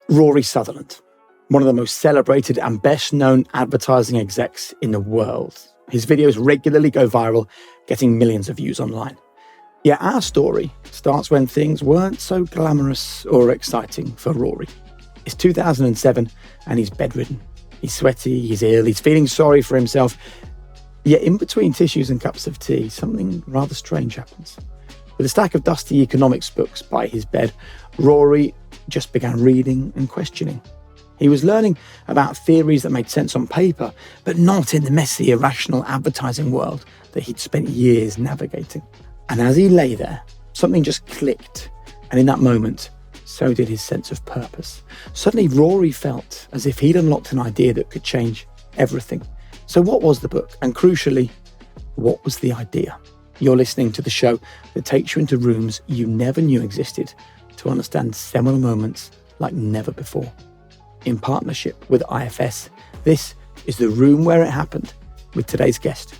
Rory Sutherland, one of the most celebrated and best-known advertising execs in the world. His videos regularly go viral, getting millions of views online. Yet our story starts when things weren't so glamorous or exciting for Rory. It's 2007 and he's bedridden. He's sweaty, he's ill, he's feeling sorry for himself. Yet in between tissues and cups of tea, something rather strange happens. With a stack of dusty economics books by his bed, Rory just began reading and questioning. He was learning about theories that made sense on paper, but not in the messy, irrational advertising world that he'd spent years navigating. And as he lay there, something just clicked. And in that moment, so did his sense of purpose. Suddenly, Rory felt as if he'd unlocked an idea that could change everything. So what was the book? And crucially, what was the idea? You're listening to the show that takes you into rooms you never knew existed to understand seminal moments like never before. In partnership with IFS, this is The Room Where It Happened with today's guest,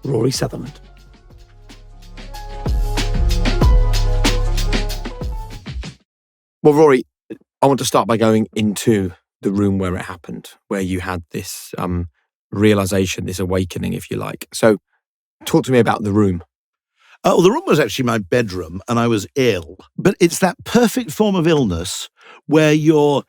Rory Sutherland. Well, Rory, I want to start by going into the room where it happened, where you had this realization, this awakening, if you like. So talk to me about the room. Well, the room was actually my bedroom and I was ill. But it's that perfect form of illness where you're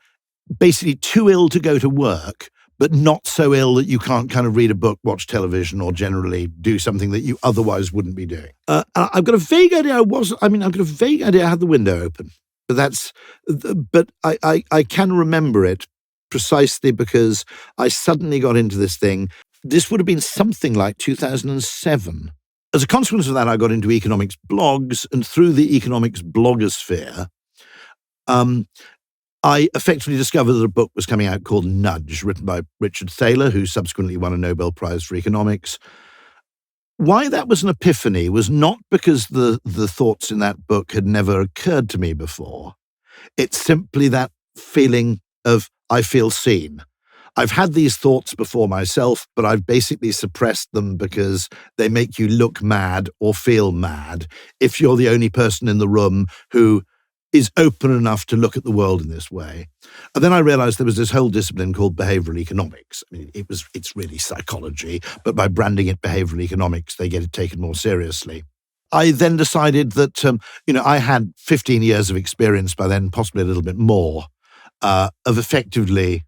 basically too ill to go to work, but not so ill that you can't kind of read a book, watch television, or generally do something that you otherwise wouldn't be doing. I've got a vague idea I've got a vague idea I had the window open. But I can remember it precisely because I suddenly got into this thing. This would have been something like 2007. As a consequence of that, I got into economics blogs, and through the economics blogosphere, I effectively discovered that a book was coming out called Nudge, written by Richard Thaler, who subsequently won a Nobel Prize for economics. Why that was an epiphany was not because the thoughts in that book had never occurred to me before. It's simply that feeling of, I feel seen. I've had these thoughts before myself, but I've basically suppressed them because they make you look mad or feel mad if you're the only person in the room who is open enough to look at the world in this way. And then I realized there was this whole discipline called behavioral economics. I mean, it's really psychology, but by branding it behavioral economics, they get it taken more seriously. I then decided that, I had 15 years of experience by then, possibly a little bit more, of effectively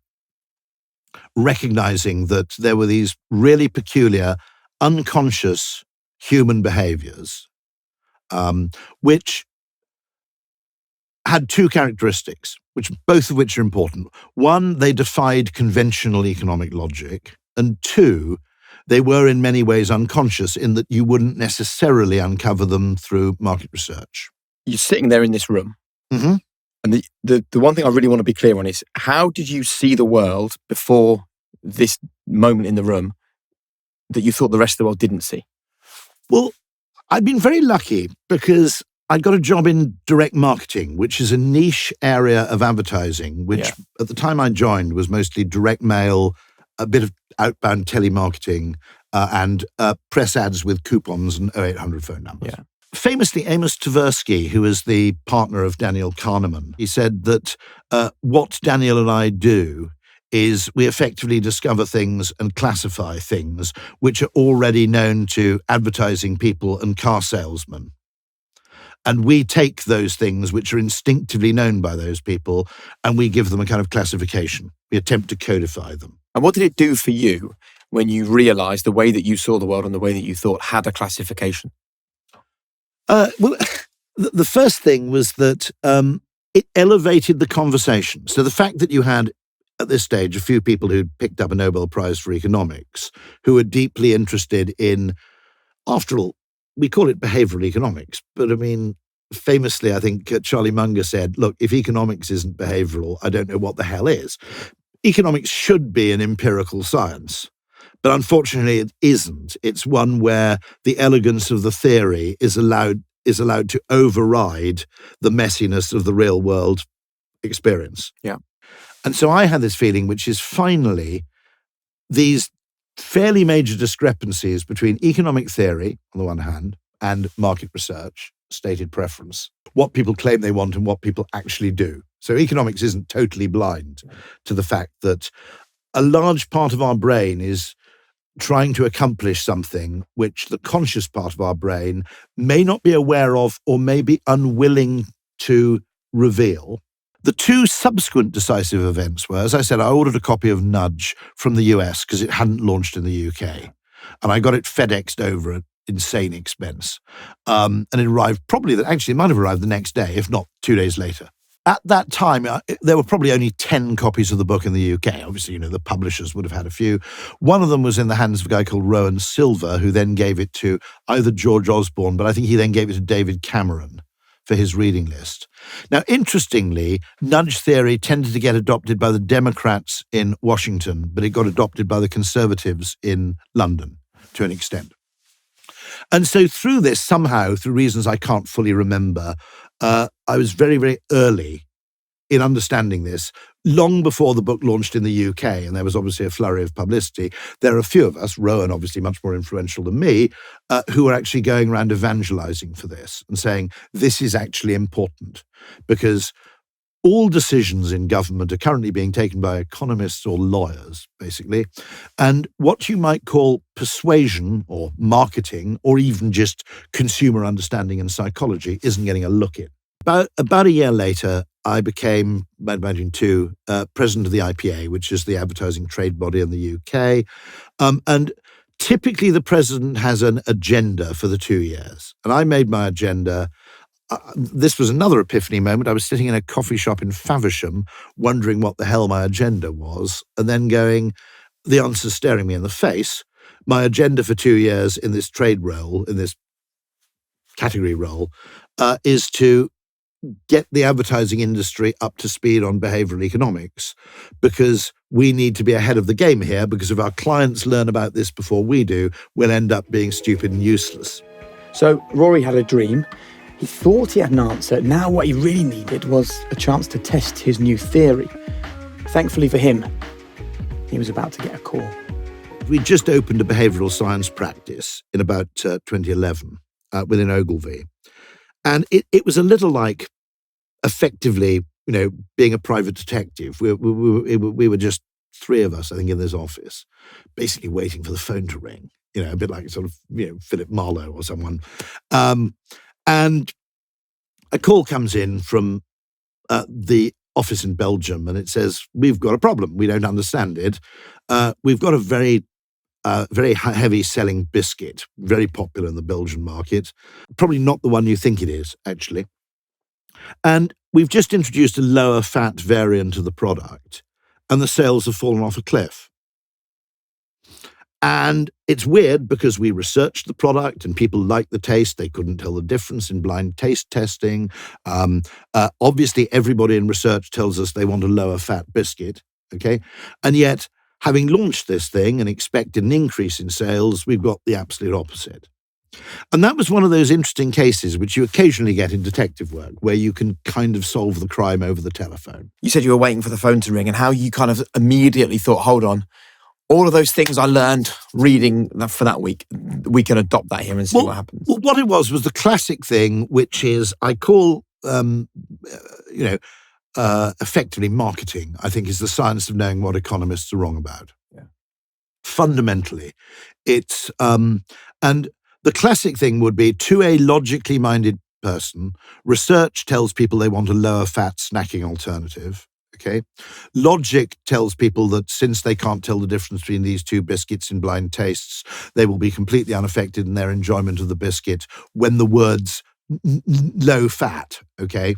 recognizing that there were these really peculiar, unconscious human behaviors, which had two characteristics, both of which are important. One, they defied conventional economic logic, and two, they were in many ways unconscious in that you wouldn't necessarily uncover them through market research. You're sitting there in this room, Mm-hmm. and the one thing I really want to be clear on is, how did you see the world before this moment in the room that you thought the rest of the world didn't see? Well, I'd been very lucky because I'd got a job in direct marketing, which is a niche area of advertising, which at the time I joined was mostly direct mail, a bit of outbound telemarketing, and press ads with coupons and 0800 phone numbers. Yeah. Famously, Amos Tversky, who is the partner of Daniel Kahneman, he said that what Daniel and I do is we effectively discover things and classify things which are already known to advertising people and car salesmen. And we take those things which are instinctively known by those people and we give them a kind of classification. We attempt to codify them. And what did it do for you when you realized the way that you saw the world and the way that you thought had a classification? Well, the first thing was that it elevated the conversation. So the fact that you had, at this stage, a few people who'd picked up a Nobel Prize for economics who were deeply interested in, after all, we call it behavioral economics, but I mean, famously, I think Charlie Munger said, look, if economics isn't behavioral, I don't know what the hell is. Economics should be an empirical science, but unfortunately it isn't. It's one where the elegance of the theory is allowed to override the messiness of the real world experience. Yeah. And so I had this feeling, which is finally these fairly major discrepancies between economic theory, on the one hand, and market research, stated preference, what people claim they want and what people actually do. So economics isn't totally blind to the fact that a large part of our brain is trying to accomplish something which the conscious part of our brain may not be aware of or may be unwilling to reveal. The two subsequent decisive events were, as I said, I ordered a copy of Nudge from the US because it hadn't launched in the UK. And I got it FedExed over at insane expense. And it arrived it might have arrived the next day, if not 2 days later. At that time, there were probably only 10 copies of the book in the UK. Obviously, the publishers would have had a few. One of them was in the hands of a guy called Rowan Silver, who then gave it to either George Osborne, but I think he then gave it to David Cameron for his reading list. Now, interestingly, nudge theory tended to get adopted by the Democrats in Washington, but it got adopted by the Conservatives in London to an extent. And so through this, somehow, through reasons I can't fully remember, I was very, very early in understanding this. Long before the book launched in the UK, and there was obviously a flurry of publicity, there are a few of us, Rowan obviously much more influential than me, who are actually going around evangelizing for this and saying, this is actually important because all decisions in government are currently being taken by economists or lawyers, basically. And what you might call persuasion or marketing or even just consumer understanding and psychology isn't getting a look in. About a year later, I became, I'd imagine president of the IPA, which is the advertising trade body in the UK. And typically the president has an agenda for the 2 years. And I made my agenda. This was another epiphany moment. I was sitting in a coffee shop in Faversham, wondering what the hell my agenda was, and then going, the answer staring me in the face. My agenda for 2 years in this trade role, in this category role, is to get the advertising industry up to speed on behavioral economics, because we need to be ahead of the game here, because if our clients learn about this before we do, we'll end up being stupid and useless. So Rory had a dream. He thought he had an answer. Now what he really needed was a chance to test his new theory. Thankfully for him, he was about to get a call. We just opened a behavioural science practice in about 2011 within Ogilvy. And it was a little like, effectively, being a private detective. We were just three of us, I think, in this office, basically waiting for the phone to ring, a bit like sort of, Philip Marlowe or someone. And a call comes in from the office in Belgium, and it says, we've got a problem. We don't understand it. We've got a very heavy selling biscuit, very popular in the Belgian market. Probably not the one you think it is, actually. And we've just introduced a lower fat variant of the product, and the sales have fallen off a cliff. And it's weird because we researched the product and people liked the taste. They couldn't tell the difference in blind taste testing. Obviously, everybody in research tells us they want a lower fat biscuit, okay? And yet, having launched this thing and expected an increase in sales, we've got the absolute opposite. And that was one of those interesting cases which you occasionally get in detective work, where you can kind of solve the crime over the telephone. You said you were waiting for the phone to ring, and how you kind of immediately thought, hold on, all of those things I learned reading for that week, we can adopt that here and see what happens. Well, what it was the classic thing, which is I call, effectively marketing, I think, is the science of knowing what economists are wrong about. Yeah. Fundamentally, it's, and the classic thing would be, to a logically minded person, research tells people they want a lower fat snacking alternative. Okay. Logic tells people that since they can't tell the difference between these two biscuits in blind tastes, they will be completely unaffected in their enjoyment of the biscuit when the words low fat. Okay.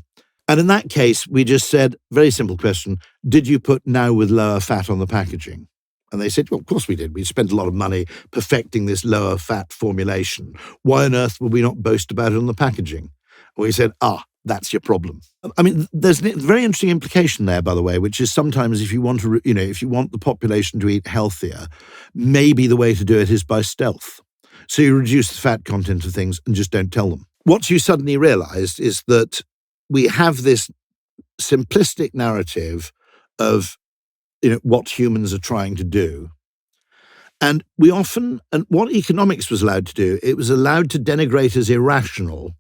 And in that case, we just said, very simple question, did you put now with lower fat on the packaging? And they said, well, of course we did. We spent a lot of money perfecting this lower fat formulation. Why on earth would we not boast about it on the packaging? And we said, that's your problem. I mean, there's a very interesting implication there, by the way, which is sometimes if you want to, if you want the population to eat healthier, maybe the way to do it is by stealth. So you reduce the fat content of things and just don't tell them. What you suddenly realized is that we have this simplistic narrative of, what humans are trying to do. And we often, and what economics was allowed to do, it was allowed to denigrate as irrational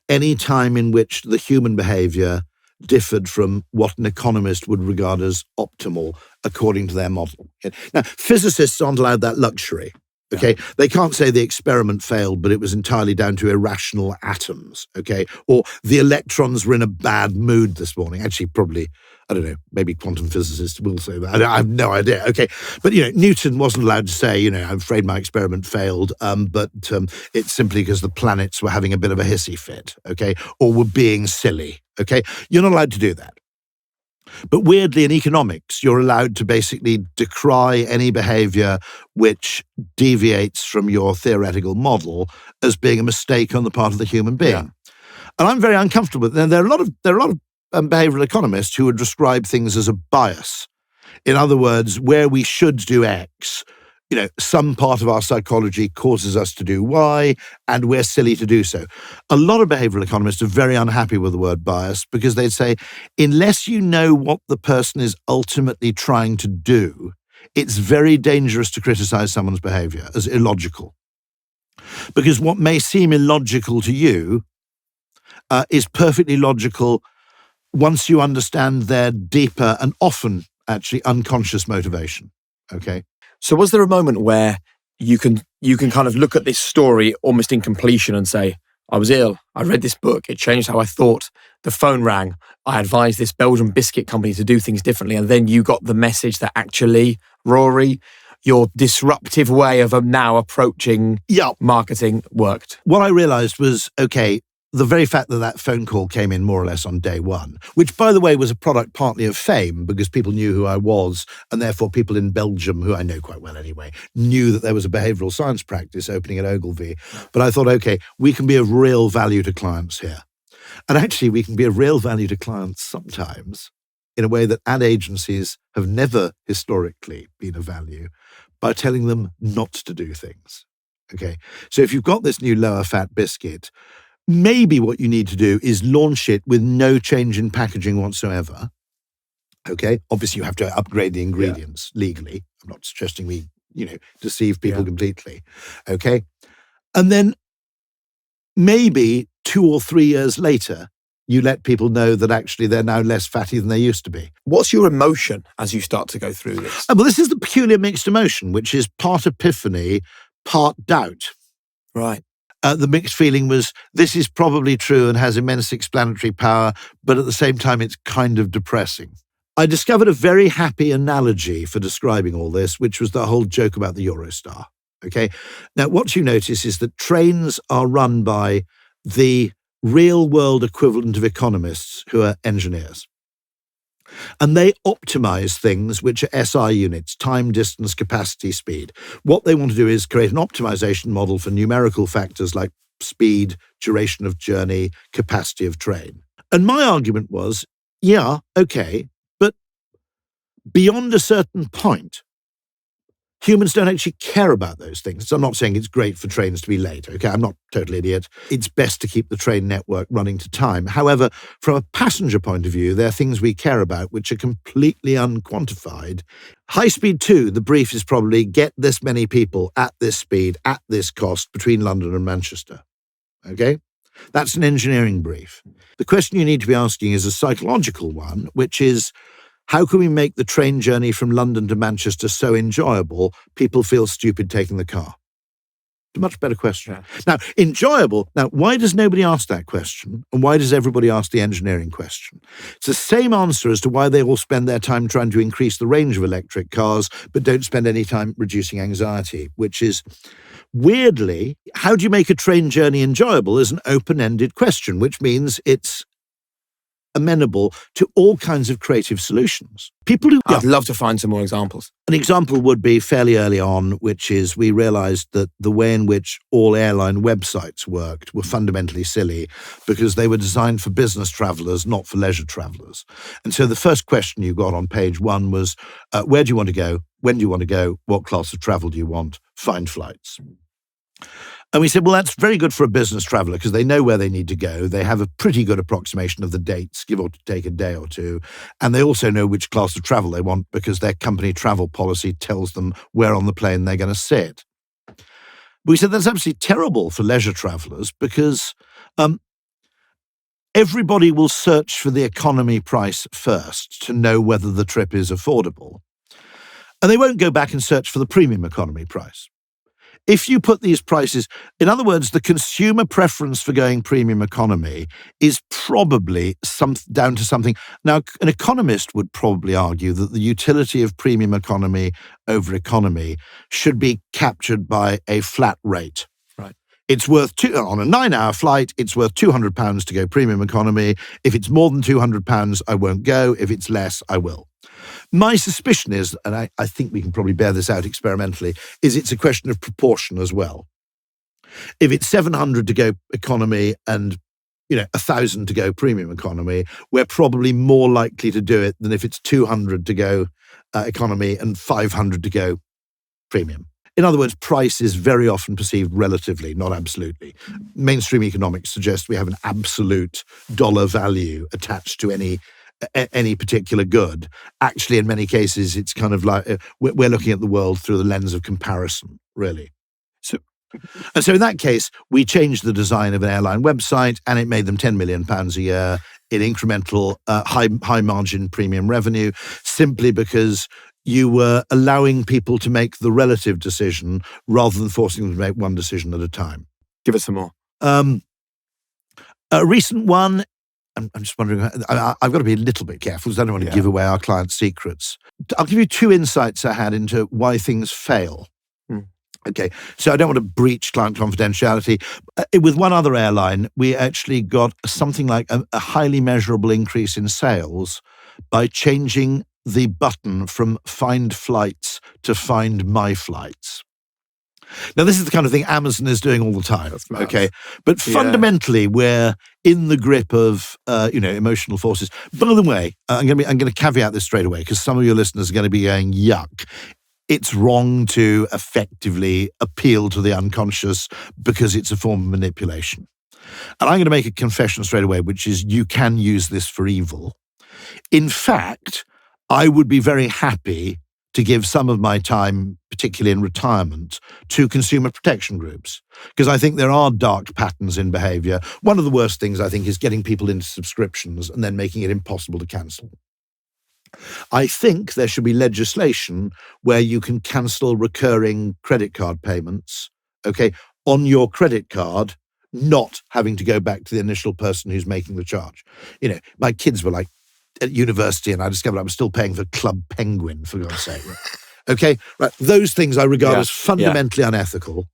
any time in which the human behavior differed from what an economist would regard as optimal according to their model. Now, physicists aren't allowed that luxury. Okay, they can't say the experiment failed, but it was entirely down to irrational atoms. Okay, or the electrons were in a bad mood this morning. Actually, probably, I don't know, maybe quantum physicists will say that. I have no idea. Okay, but Newton wasn't allowed to say, I'm afraid my experiment failed, but it's simply because the planets were having a bit of a hissy fit. Okay, or were being silly. Okay, you're not allowed to do that. But weirdly, in economics, you're allowed to basically decry any behavior which deviates from your theoretical model as being a mistake on the part of the human being. Yeah. And I'm very uncomfortable with it. And there are a lot of behavioral economists who would describe things as a bias. In other words, where we should do X, some part of our psychology causes us to do Y, and we're silly to do so. A lot of behavioral economists are very unhappy with the word bias because they'd say, unless you know what the person is ultimately trying to do, it's very dangerous to criticize someone's behavior as illogical. Because what may seem illogical to you is perfectly logical once you understand their deeper and often actually unconscious motivation. Okay? So was there a moment where you can kind of look at this story almost in completion and say, I was ill, I read this book, it changed how I thought, the phone rang, I advised this Belgian biscuit company to do things differently, and then you got the message that actually, Rory, your disruptive way of now approaching marketing worked? What I realized was, okay, the very fact that phone call came in more or less on day one, which, by the way, was a product partly of fame because people knew who I was, and therefore people in Belgium, who I know quite well anyway, knew that there was a behavioural science practice opening at Ogilvy. But I thought, okay, we can be of real value to clients here. And actually, we can be of real value to clients sometimes in a way that ad agencies have never historically been of value by telling them not to do things. Okay, so if you've got this new lower fat biscuit, maybe what you need to do is launch it with no change in packaging whatsoever. Okay, obviously you have to upgrade the ingredients legally. I'm not suggesting we, deceive people completely. Okay, and then maybe 2 or 3 years later, you let people know that actually they're now less fatty than they used to be. What's your emotion as you start to go through this? Well, this is the peculiar mixed emotion, which is part epiphany, part doubt. Right. The mixed feeling was, this is probably true and has immense explanatory power, but at the same time, it's kind of depressing. I discovered a very happy analogy for describing all this, which was the whole joke about the Eurostar. Okay. Now, what you notice is that trains are run by the real world equivalent of economists who are engineers. And they optimize things which are SI units, time, distance, capacity, speed. What they want to do is create an optimization model for numerical factors like speed, duration of journey, capacity of train. And my argument was, yeah, okay, but beyond a certain point, humans don't actually care about those things. So I'm not saying it's great for trains to be late, okay? I'm not a total idiot. It's best to keep the train network running to time. However, from a passenger point of view, there are things we care about which are completely unquantified. High speed 2, the brief is probably get this many people at this speed, at this cost between London and Manchester, okay? That's an engineering brief. The question you need to be asking is a psychological one, which is, how can we make the train journey from London to Manchester so enjoyable, people feel stupid taking the car? It's a much better question. Yeah. Now, enjoyable. Now, why does nobody ask that question? And why does everybody ask the engineering question? It's the same answer as to why they all spend their time trying to increase the range of electric cars, but don't spend any time reducing anxiety, which is, weirdly, how do you make a train journey enjoyable is an open-ended question, which means it's amenable to all kinds of creative solutions. People who... I'd love to find some more examples. An example would be fairly early on, which is we realized that the way in which all airline websites worked were fundamentally silly because they were designed for business travelers, not for leisure travelers. And so the first question you got on page 1 was, where do you want to go? When do you want to go? What class of travel do you want? Find flights. And we said, well, that's very good for a business traveller because they know where they need to go. They have a pretty good approximation of the dates, give or take a day or two. And they also know which class of travel they want because their company travel policy tells them where on the plane they're going to sit. But we said that's absolutely terrible for leisure travellers because everybody will search for the economy price first to know whether the trip is affordable. And they won't go back and search for the premium economy price. If you put these prices, in other words, the consumer preference for going premium economy is probably down to something. Now, an economist would probably argue that the utility of premium economy over economy should be captured by a flat rate. Right. It's worth on a 9-hour flight, it's worth £200 to go premium economy. If it's more than £200, I won't go. If it's less, I will. My suspicion is, and I think we can probably bear this out experimentally, is it's a question of proportion as well. If it's 700 to go economy and 1,000 to go premium economy, we're probably more likely to do it than if it's 200 to go economy and 500 to go premium. In other words, price is very often perceived relatively, not absolutely. Mainstream economics suggests we have an absolute dollar value attached to any particular good. Actually, in many cases, it's kind of like we're looking at the world through the lens of comparison, really. So in that case, we changed the design of an airline website, and it made them £10 million a year in incremental, high margin premium revenue, simply because you were allowing people to make the relative decision rather than forcing them to make one decision at a time. Give us some more. A recent one. I'm just wondering, I've got to be a little bit careful because I don't want to give away our clients' secrets. I'll give you 2 insights I had into why things fail. Okay, so I don't want to breach client confidentiality. With one other airline, we actually got something like a highly measurable increase in sales by changing the button from Find Flights to Find My Flights. Now, this is the kind of thing Amazon is doing all the time, okay? But fundamentally, we're in the grip of, emotional forces. By the way, I'm going to caveat this straight away because some of your listeners are going to be going, yuck. It's wrong to effectively appeal to the unconscious because it's a form of manipulation. And I'm going to make a confession straight away, which is you can use this for evil. In fact, I would be very happy to give some of my time, particularly in retirement, to consumer protection groups, because I think there are dark patterns in behavior. One of the worst things, I think, is getting people into subscriptions and then making it impossible to cancel. I think there should be legislation where you can cancel recurring credit card payments, on your credit card, not having to go back to the initial person who's making the charge. My kids were like, at university, and I discovered I was still paying for Club Penguin, for God's sake. Okay, right. Those things I regard as fundamentally unethical.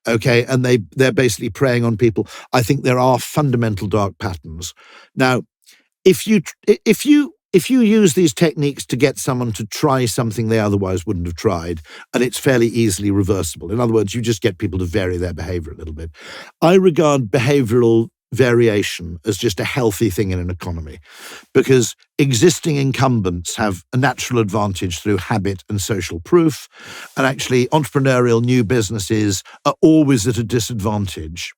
Okay, and they're basically preying on people. I think there are fundamental dark patterns. Now, if you use these techniques to get someone to try something they otherwise wouldn't have tried, and it's fairly easily reversible. In other words, you just get people to vary their behavior a little bit. I regard behavioral variation as just a healthy thing in an economy, because existing incumbents have a natural advantage through habit and social proof, and actually entrepreneurial new businesses are always at a disadvantage,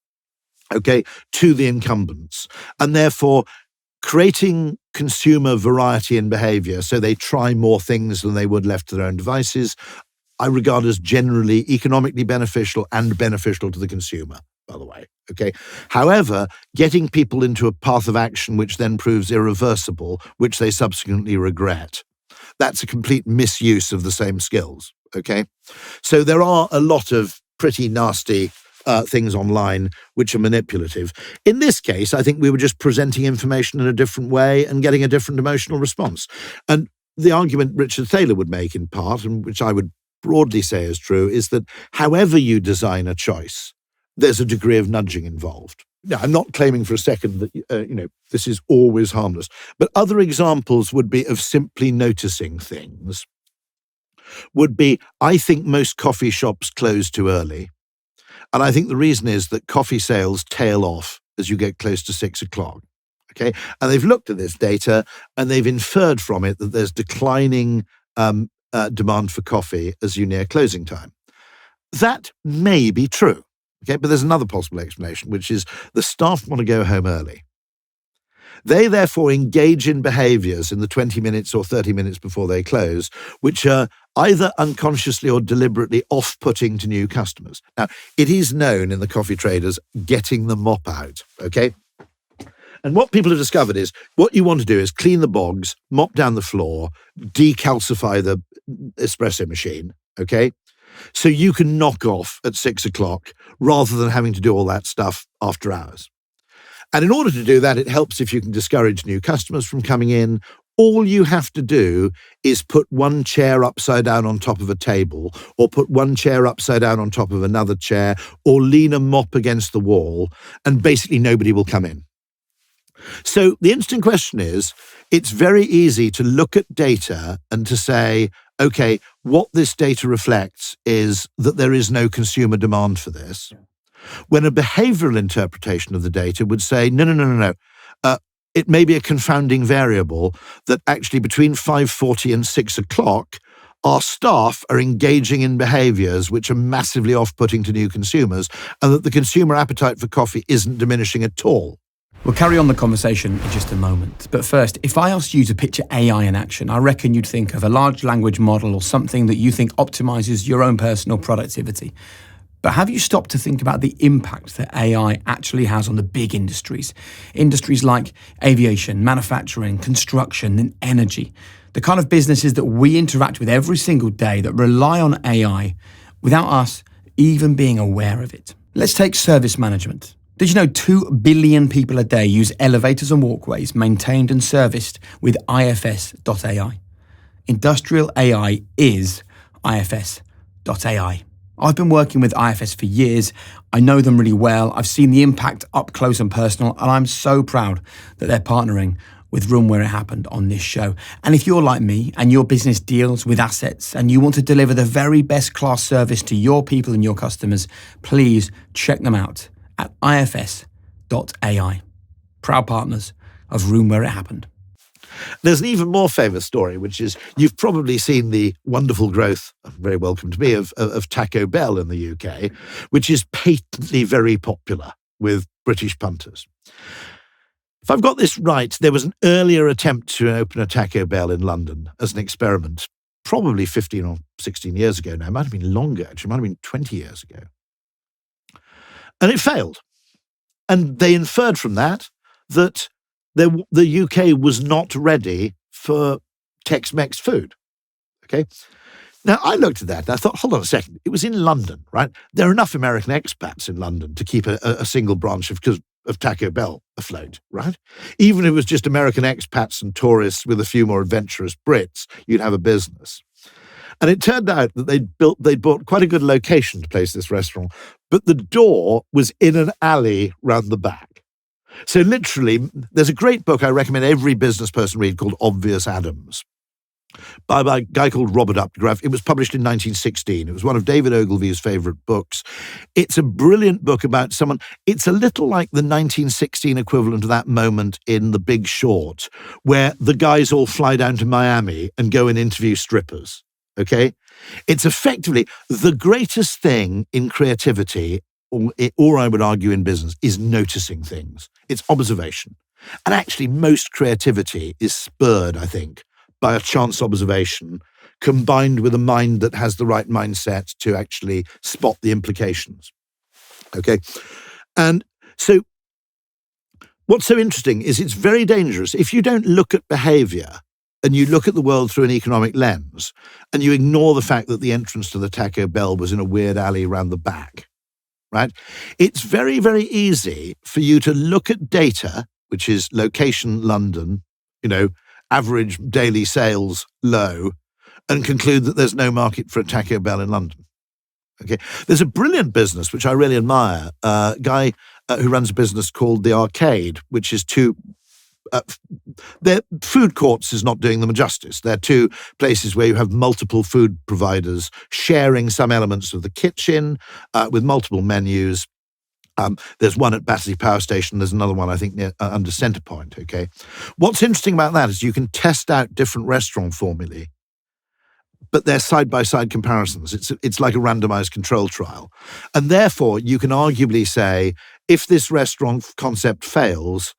to the incumbents, and therefore creating consumer variety in behavior so they try more things than they would left to their own devices, I regard as generally economically beneficial and beneficial to the consumer, by the way. However, getting people into a path of action which then proves irreversible, which they subsequently regret, that's a complete misuse of the same skills. So there are a lot of pretty nasty things online which are manipulative. In this case, I think we were just presenting information in a different way and getting a different emotional response. And the argument Richard Thaler would make in part, and which I would broadly say is true, is that however you design a choice, there's a degree of nudging involved. Now, I'm not claiming for a second that, this is always harmless, but other examples would be of simply noticing things. Would be, I think most coffee shops close too early. And I think the reason is that coffee sales tail off as you get close to 6 o'clock. And they've looked at this data and they've inferred from it that there's declining demand for coffee as you near closing time. That may be true. But there's another possible explanation, which is the staff want to go home early. They therefore engage in behaviors in the 20 minutes or 30 minutes before they close, which are either unconsciously or deliberately off-putting to new customers. Now, it is known in the coffee trade as getting the mop out, And what people have discovered is what you want to do is clean the bogs, mop down the floor, decalcify the espresso machine, okay? So you can knock off at 6 o'clock rather than having to do all that stuff after hours. And in order to do that, it helps if you can discourage new customers from coming in. All you have to do is put one chair upside down on top of a table, or put one chair upside down on top of another chair, or lean a mop against the wall, and basically nobody will come in. So the interesting question is, it's very easy to look at data and to say, okay, what this data reflects is that there is no consumer demand for this. When a behavioural interpretation of the data would say, no. It may be a confounding variable that actually between 5:40 and 6 o'clock, our staff are engaging in behaviours which are massively off-putting to new consumers, and that the consumer appetite for coffee isn't diminishing at all. We'll carry on the conversation in just a moment. But first, if I asked you to picture AI in action, I reckon you'd think of a large language model or something that you think optimises your own personal productivity. But have you stopped to think about the impact that AI actually has on the big industries? Industries like aviation, manufacturing, construction, and energy. The kind of businesses that we interact with every single day that rely on AI without us even being aware of it. Let's take service management. Did you know 2 billion people a day use elevators and walkways maintained and serviced with IFS.ai? Industrial AI is IFS.ai. I've been working with IFS for years. I know them really well. I've seen the impact up close and personal, and I'm so proud that they're partnering with Room Where It Happened on this show. And if you're like me and your business deals with assets and you want to deliver the very best class service to your people and your customers, please check them out at ifs.ai. Proud partners of Room Where It Happened. There's an even more famous story, which is you've probably seen the wonderful growth, very welcome to me, of Taco Bell in the UK, which is patently very popular with British punters. If I've got this right, there was an earlier attempt to open a Taco Bell in London as an experiment, probably 15 or 16 years ago now. It might have been longer, actually. It might have been 20 years ago. And it failed. And they inferred from that the UK was not ready for Tex-Mex food. Okay. Now, I looked at that and I thought, hold on a second. It was in London, right? There are enough American expats in London to keep a single branch of Taco Bell afloat, right? Even if it was just American expats and tourists with a few more adventurous Brits, you'd have a business. And it turned out that they'd bought quite a good location to place this restaurant, but the door was in an alley round the back. So literally, there's a great book I recommend every business person read called Obvious Adams by a guy called Robert Updegraff. It was published in 1916. It was one of David Ogilvy's favourite books. It's a brilliant book about someone. It's a little like the 1916 equivalent of that moment in The Big Short, where the guys all fly down to Miami and go and interview strippers. Okay? It's effectively the greatest thing in creativity, or I would argue in business, is noticing things. It's observation. And actually, most creativity is spurred, I think, by a chance observation combined with a mind that has the right mindset to actually spot the implications. Okay? And so what's so interesting is it's very dangerous. If you don't look at behavior and you look at the world through an economic lens and you ignore the fact that the entrance to the Taco Bell was in a weird alley around the back, right? It's very, very easy for you to look at data, which is location London, average daily sales low, and conclude that there's no market for a Taco Bell in London. Okay, there's a brilliant business which I really admire, a guy who runs a business called The Arcade, which is their food courts is not doing them justice. They're 2 places where you have multiple food providers sharing some elements of the kitchen with multiple menus. There's one at Battersea Power Station. There's another one, I think, near, under Centrepoint. Okay, what's interesting about that is you can test out different restaurant formulae, but they're side-by-side comparisons. It's like a randomized control trial, and therefore you can arguably say if this restaurant concept fails,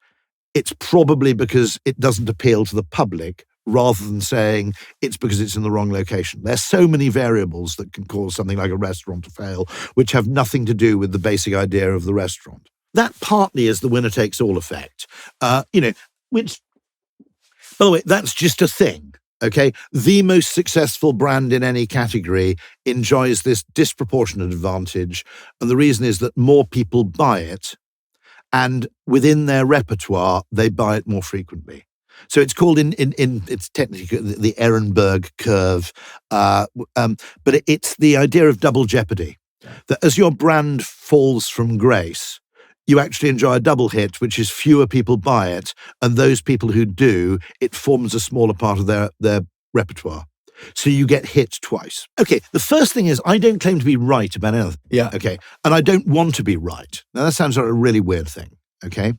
it's probably because it doesn't appeal to the public rather than saying it's because it's in the wrong location. There's so many variables that can cause something like a restaurant to fail, which have nothing to do with the basic idea of the restaurant. that partly is the winner-takes-all effect, which, by the way, that's just a thing, okay? The most successful brand in any category enjoys this disproportionate advantage, and the reason is that more people buy it, and within their repertoire, they buy it more frequently. So it's called it's technically the Ehrenberg curve, but it's the idea of double jeopardy, that as your brand falls from grace, you actually enjoy a double hit, which is fewer people buy it, and those people who do, it forms a smaller part of their repertoire. So you get hit twice. Okay, the first thing is I don't claim to be right about anything. Yeah. Okay, and I don't want to be right. Now that sounds like a really weird thing. Okay,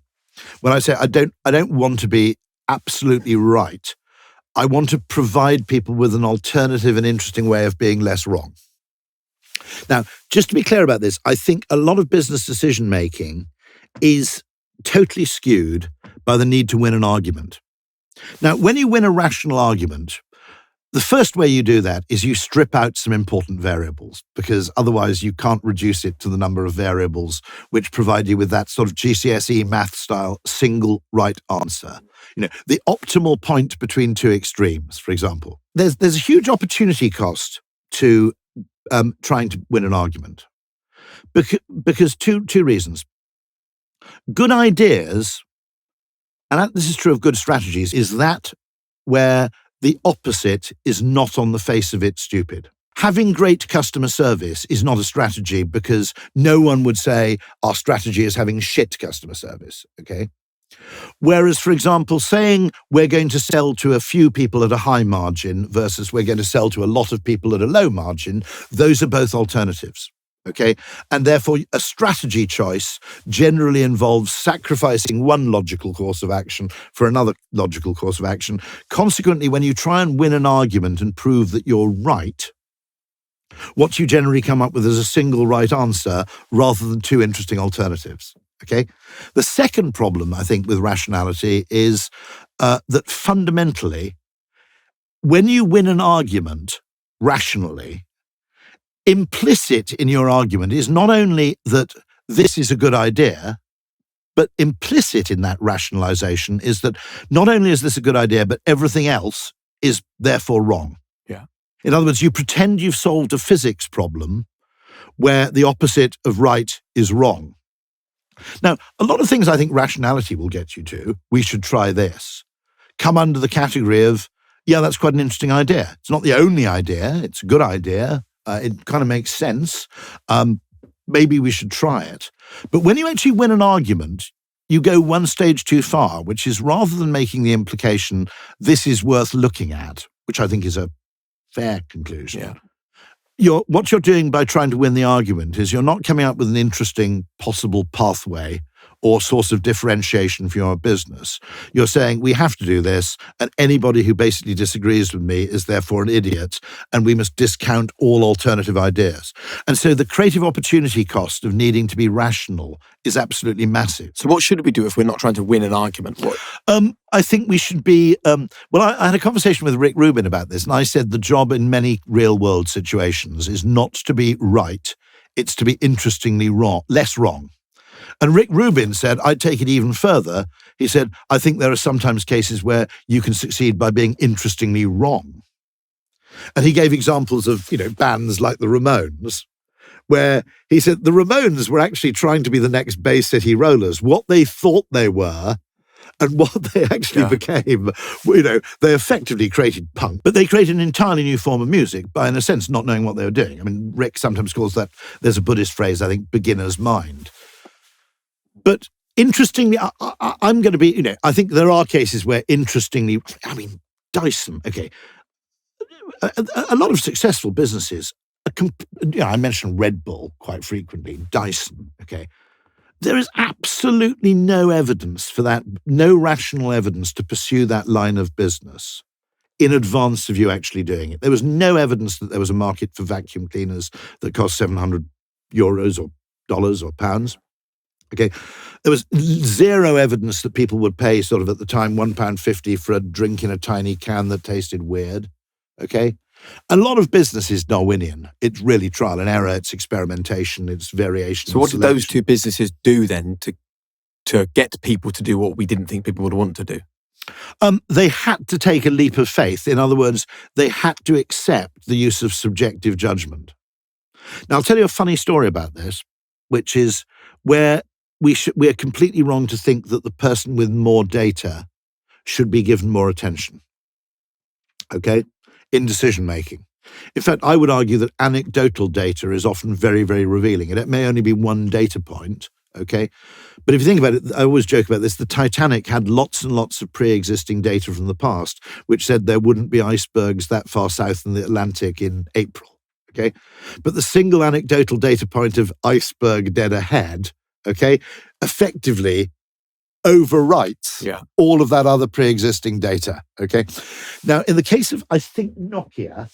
when I say I don't want to be absolutely right, I want to provide people with an alternative and interesting way of being less wrong. Now, just to be clear about this, I think a lot of business decision making is totally skewed by the need to win an argument. Now, when you win a rational argument, the first way you do that is you strip out some important variables, because otherwise you can't reduce it to the number of variables which provide you with that sort of GCSE math style single right answer. The optimal point between two extremes, for example. There's a huge opportunity cost to trying to win an argument, because two reasons. Good ideas, and this is true of good strategies, is that where the opposite is not on the face of it stupid. Having great customer service is not a strategy, because no one would say our strategy is having shit customer service, okay? Whereas, for example, saying we're going to sell to a few people at a high margin versus we're going to sell to a lot of people at a low margin, those are both alternatives. Okay, and therefore a strategy choice generally involves sacrificing one logical course of action for another logical course of action. Consequently, when you try and win an argument and prove that you're right, what you generally come up with is a single right answer rather than two interesting alternatives. Okay, the second problem, I think, with rationality is that fundamentally, when you win an argument rationally, implicit in your argument is not only that this is a good idea, but implicit in that rationalization is that not only is this a good idea, but everything else is therefore wrong. Yeah. In other words, you pretend you've solved a physics problem where the opposite of right is wrong. Now, a lot of things I think rationality will get you to, we should try this, come under the category of, yeah, that's quite an interesting idea. It's not the only idea. It's a good idea. It kind of makes sense. Maybe we should try it. But when you actually win an argument, you go one stage too far, which is rather than making the implication, this is worth looking at, which I think is a fair conclusion. Yeah. What you're doing by trying to win the argument is you're not coming up with an interesting possible pathway or source of differentiation for your business. You're saying, we have to do this, and anybody who basically disagrees with me is therefore an idiot, and we must discount all alternative ideas. And so the creative opportunity cost of needing to be rational is absolutely massive. So what should we do if we're not trying to win an argument? I think we should be, I had a conversation with Rick Rubin about this, and I said the job in many real-world situations is not to be right, it's to be interestingly less wrong. And Rick Rubin said, I'd take it even further. He said, I think there are sometimes cases where you can succeed by being interestingly wrong. And he gave examples of, bands like the Ramones, where he said the Ramones were actually trying to be the next Bay City Rollers. What they thought they were and what they actually became, they effectively created punk, but they created an entirely new form of music by, in a sense, not knowing what they were doing. I mean, Rick sometimes calls that, there's a Buddhist phrase, I think, beginner's mind. But interestingly, I'm going to be, I think there are cases where interestingly, Dyson, okay, a lot of successful businesses, I mention Red Bull quite frequently, Dyson, okay. There is absolutely no evidence for that, no rational evidence to pursue that line of business in advance of you actually doing it. There was no evidence that there was a market for vacuum cleaners that cost €700 or dollars or pounds. Okay, there was zero evidence that people would pay sort of at the time £1.50 for a drink in a tiny can that tasted weird. Okay, a lot of business is Darwinian. It's really trial and error. It's experimentation. It's variation. So what did those two businesses do then to to get people to do what we didn't think people would want to do? They had to take a leap of faith. In other words, they had to accept the use of subjective judgment. Now, I'll tell you a funny story about this, which is where we're completely wrong to think that the person with more data should be given more attention, okay, in decision-making. In fact, I would argue that anecdotal data is often very, very revealing. And it may only be one data point, okay? But if you think about it, I always joke about this, the Titanic had lots and lots of pre-existing data from the past, which said there wouldn't be icebergs that far south in the Atlantic in April, okay? But the single anecdotal data point of iceberg dead ahead, okay, effectively overwrites all of that other pre-existing data, okay? Now, in the case of, I think, Nokia,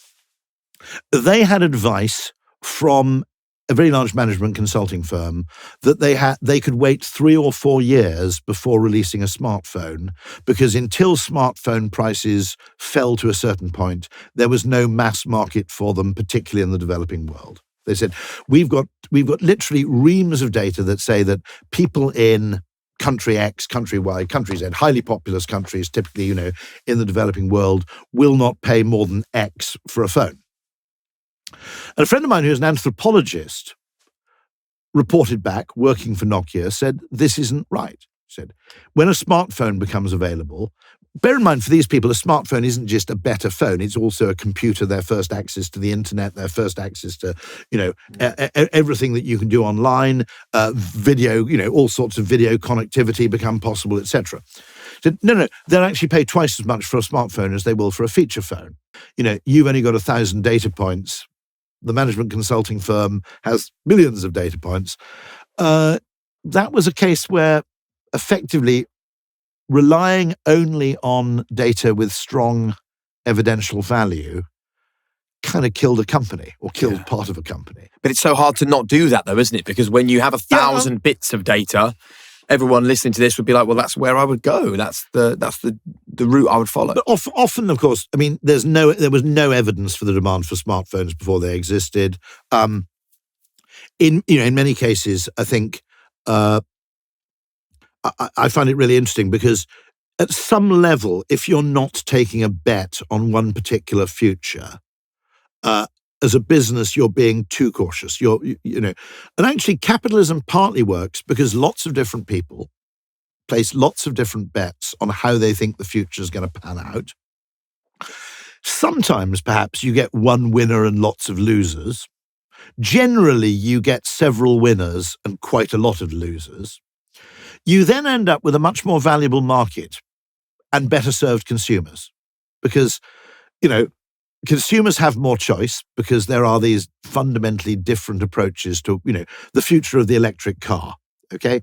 they had advice from a very large management consulting firm that they could wait 3 or 4 years before releasing a smartphone, because until smartphone prices fell to a certain point, there was no mass market for them, particularly in the developing world. They said, we've got literally reams of data that say that people in country X, country Y, country Z, highly populous countries, typically, in the developing world, will not pay more than X for a phone. And a friend of mine who's an anthropologist reported back, working for Nokia, said, this isn't right. He said, when a smartphone becomes available, bear in mind, for these people, a smartphone isn't just a better phone, it's also a computer, their first access to the internet, their first access to, everything that you can do online, video, all sorts of video connectivity become possible, etc. So, no, they'll actually pay twice as much for a smartphone as they will for a feature phone. You've only got 1,000 data points. The management consulting firm has millions of data points. That was a case where effectively relying only on data with strong evidential value kind of killed a company or killed part of a company. But it's so hard to not do that though, isn't it? Because when you have 1,000 bits of data, everyone listening to this would be like, well, that's where I would go. That's the route I would follow. But often, of course, I mean, there was no evidence for the demand for smartphones before they existed. In many cases, I think I find it really interesting because at some level, if you're not taking a bet on one particular future, as a business, you're being too cautious. And actually capitalism partly works because lots of different people place lots of different bets on how they think the future is going to pan out. Sometimes perhaps you get one winner and lots of losers. Generally, you get several winners and quite a lot of losers. You then end up with a much more valuable market and better served consumers because, consumers have more choice because there are these fundamentally different approaches to, the future of the electric car. Okay,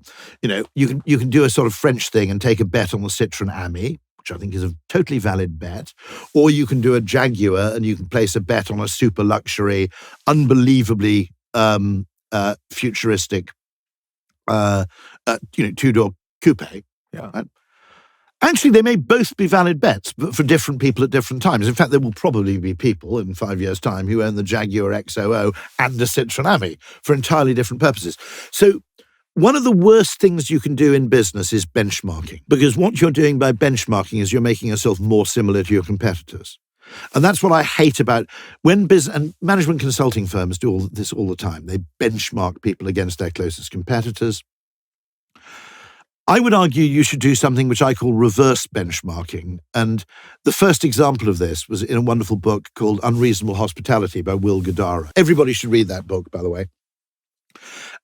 you can do a sort of French thing and take a bet on the Citroën Ami, which I think is a totally valid bet, or you can do a Jaguar and you can place a bet on a super luxury, unbelievably futuristic, two-door coupe. Yeah. Right? Actually, they may both be valid bets, but for different people at different times. In fact, there will probably be people in 5 years' time who own the Jaguar XOO and a Citroën Ami for entirely different purposes. So one of the worst things you can do in business is benchmarking, because what you're doing by benchmarking is you're making yourself more similar to your competitors. And that's what I hate about when business and management consulting firms do all this all the time. They benchmark people against their closest competitors. I would argue you should do something which I call reverse benchmarking. And the first example of this was in a wonderful book called Unreasonable Hospitality by Will Guidara. Everybody should read that book, by the way.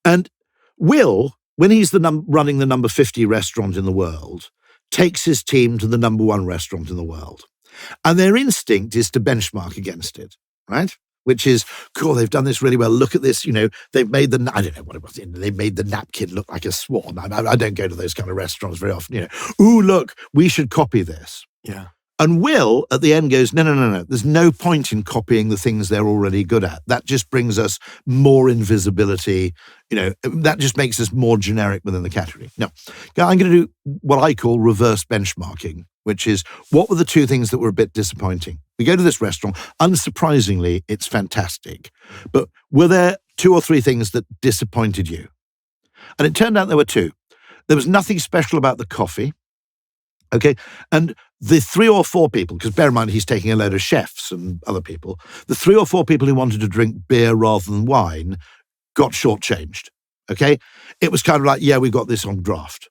And Will, when he's running the number 50 restaurant in the world, takes his team to the number 1 restaurant in the world. And their instinct is to benchmark against it, right? Which is, cool, they've done this really well. Look at this, they've made I don't know what it was, they've made the napkin look like a swan. I don't go to those kind of restaurants very often, Ooh, look, we should copy this. Yeah. And Will, at the end, goes, no. There's no point in copying the things they're already good at. That just brings us more invisibility. That just makes us more generic within the category. No, I'm going to do what I call reverse benchmarking, which is, what were the 2 things that were a bit disappointing? We go to this restaurant. Unsurprisingly, it's fantastic. But were there 2 or 3 things that disappointed you? And it turned out there were 2. There was nothing special about the coffee. Okay. And the 3 or 4 people, because bear in mind, he's taking a load of chefs and other people, the 3 or 4 people who wanted to drink beer rather than wine got shortchanged. Okay. It was kind of like, yeah, we got this on draft.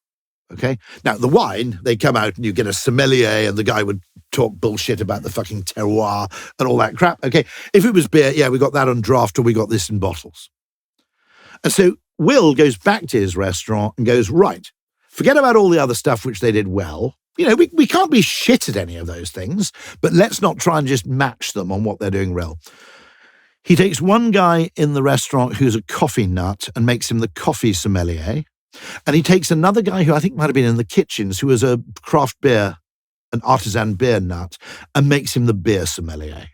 Okay. Now, the wine, they come out and you get a sommelier and the guy would talk bullshit about the fucking terroir and all that crap. Okay. If it was beer, yeah, we got that on draft or we got this in bottles. And so Will goes back to his restaurant and goes, right, forget about all the other stuff which they did well. You know, we can't be shit at any of those things, but let's not try and just match them on what they're doing well. He takes one guy in the restaurant who's a coffee nut and makes him the coffee sommelier. And he takes another guy who I think might have been in the kitchens, who was a craft beer, an artisan beer nut, and makes him the beer sommelier.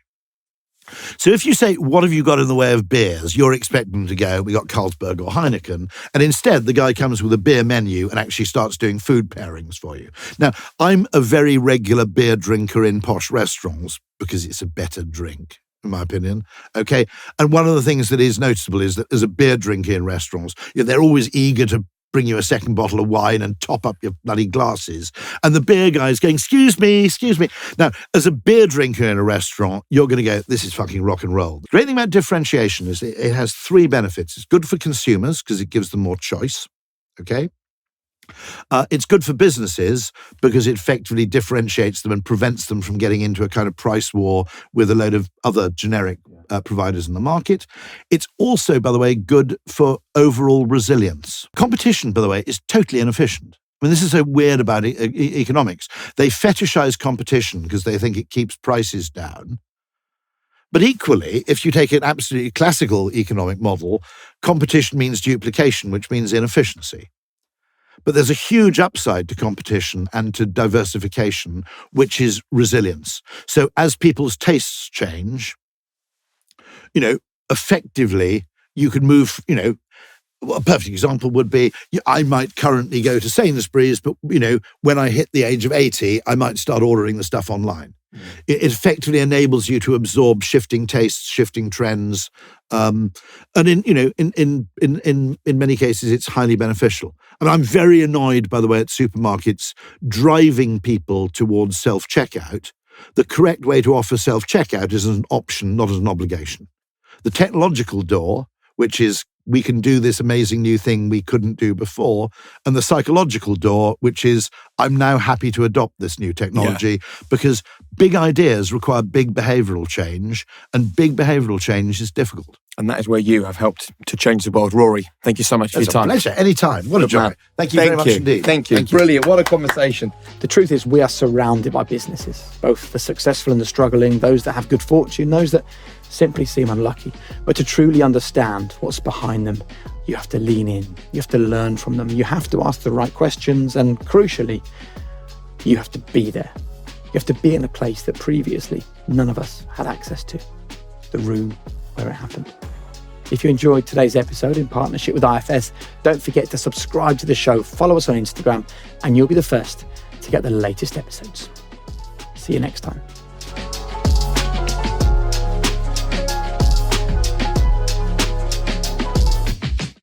So if you say, what have you got in the way of beers? You're expecting them to go, we got Carlsberg or Heineken. And instead, the guy comes with a beer menu and actually starts doing food pairings for you. Now, I'm a very regular beer drinker in posh restaurants because it's a better drink, in my opinion. Okay. And one of the things that is noticeable is that as a beer drinker in restaurants, they're always eager to bring you a second bottle of wine and top up your bloody glasses. And the beer guy's going, excuse me. Now, as a beer drinker in a restaurant, you're going to go, this is fucking rock and roll. The great thing about differentiation is it has 3 benefits. It's good for consumers because it gives them more choice. Okay. It's good for businesses because it effectively differentiates them and prevents them from getting into a kind of price war with a load of other generic providers in the market. It's also, by the way, good for overall resilience. Competition, by the way, is totally inefficient. I mean, this is so weird about economics. They fetishize competition because they think it keeps prices down. But equally, if you take an absolutely classical economic model, competition means duplication, which means inefficiency. But there's a huge upside to competition and to diversification, which is resilience. So as people's tastes change, effectively, you could move, a perfect example would be, I might currently go to Sainsbury's, but, when I hit the age of 80, I might start ordering the stuff online. It effectively enables you to absorb shifting tastes, shifting trends. And in many cases, it's highly beneficial. And I'm very annoyed, by the way, at supermarkets driving people towards self-checkout. The correct way to offer self-checkout is as an option, not as an obligation. The technological door, which is we can do this amazing new thing we couldn't do before, and the psychological door, which is I'm now happy to adopt this new technology because big ideas require big behavioural change, and big behavioural change is difficult. And that is where you have helped to change the world. Rory, thank you so much for your time. It's a pleasure. Anytime. What a joy. Thank you very much indeed. Thank you. Brilliant. What a conversation. The truth is we are surrounded by businesses, both the successful and the struggling, those that have good fortune, those that simply seem unlucky. But to truly understand what's behind them, you have to lean in, you have to learn from them, you have to ask the right questions, and crucially, you have to be there. You have to be in a place that previously none of us had access to, the room where it happened. If you enjoyed today's episode in partnership with IFS, don't forget to subscribe to the show, follow us on Instagram, and you'll be the first to get the latest episodes. See you next time.